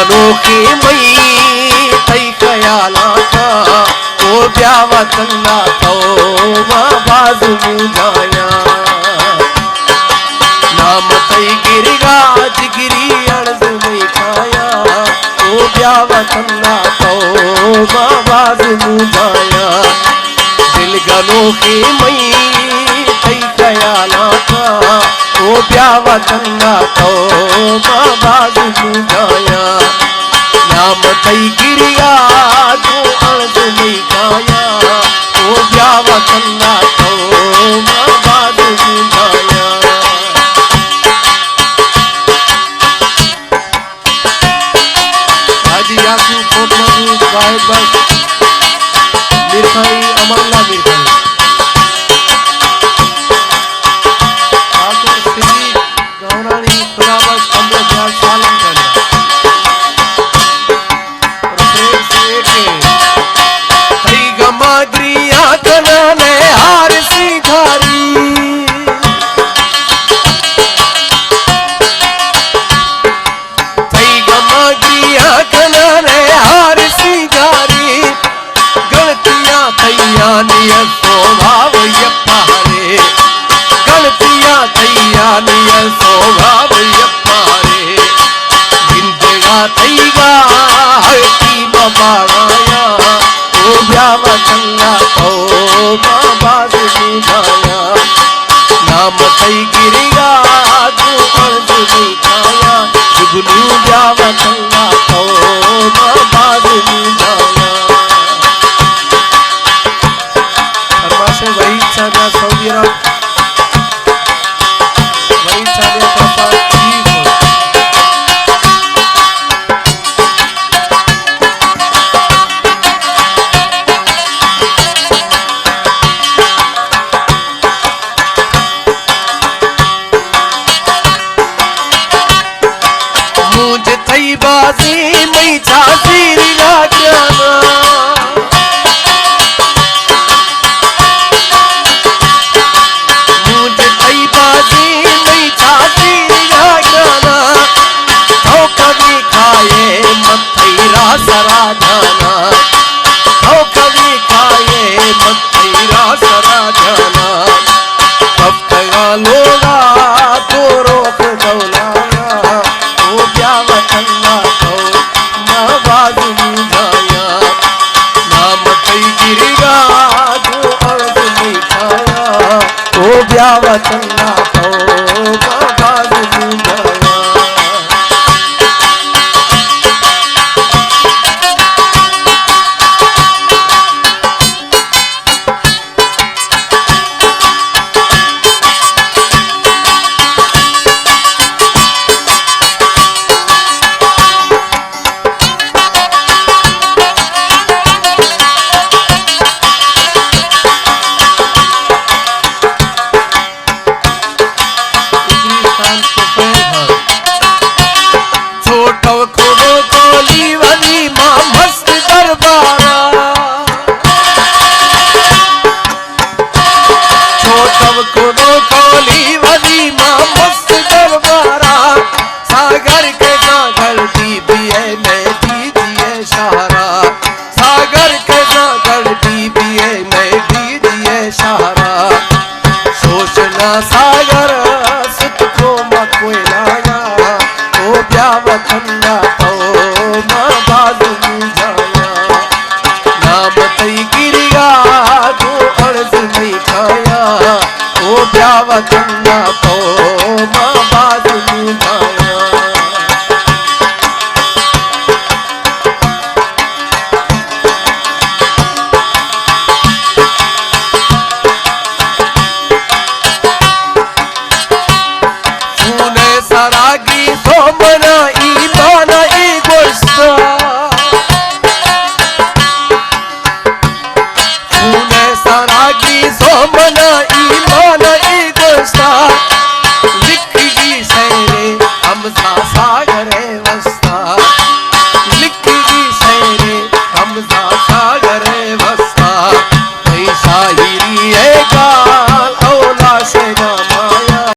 अनोखी मई तई ख्यालाता ओ ब्यावा चंगा तो मां बाज मुझाया नाम तई गिरगा जिगिरी अर्ज में खाया ओ ब्यावा चंगा तो मां बाज मुझाया दिल अनोखी मई तई ख्यालाता ओ ब्यावा चंगा तो मां बाज मुझाया नाम तई गिरिया जो अर्ज में खाया ओ ब्यावा चंगा तो मां बाज मुझाया हाजी याकूब कोटमनु गायब बस मिरखाई अमरला मिरखाई ठाकुर सिद्दीक गौरानी खुदाबस अमर दयाल सालम करना और प्रेम से के तई गमाग्रिया कनाने हार सिंगारी तई गमाग्रिया कनाने हार सिंगारी गलतियां तैया निय स्वभाव यप्पारे गलतियां तैया निय स्वभाव यप्पारे जिंदगा तैगा हरती बबाया ओ ब्यावा चंगा तो मां बाज मुझाया नाम तई गिरिगा जो अर्ज में खाया जुगनू ब्यावा चंगा तो मां बाज मुझाया फरमाशे वही चाचा सऊदी अरब वही चाचा पापा ठीक हो मुझे तई बाजी मई झांसी राजाना मुझे तई बाजी मई झांसी राजाना तो कभी खाए मत रासरा जाना तो कभी खाए मत रासरा जाना कब तक लोगा तो रोक दौलाया ओ ब्यावा चंगा तो मां बाज मुझाया नाम तई गिरिगा जो अर्ज में खाया ओ ब्यावा चंगा तो मां बाज मुझाया सागर सुत को मकोलाया ओ ब्यावा चंगा तो मां बाज मुझाया नाम तई गिरिया जो अर्ज में खाया ओ ब्यावा चंगा तो मां बाज मुझाया सरागी सोमन